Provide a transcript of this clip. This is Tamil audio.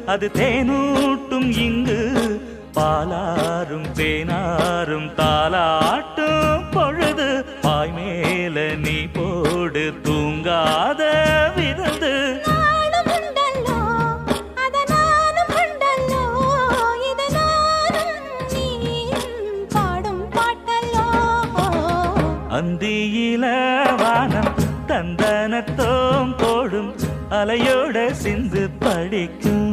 அது தேனூட்டும் இங்கு பாலாரும் தேனாரும் தாலாட்டும் பொழுது பாய் மேல நீ போடு தூங்காத விருந்து அந்தியில வானம் தந்தனத்தோம் போடும் அலையோட சிந்து படிக்கும்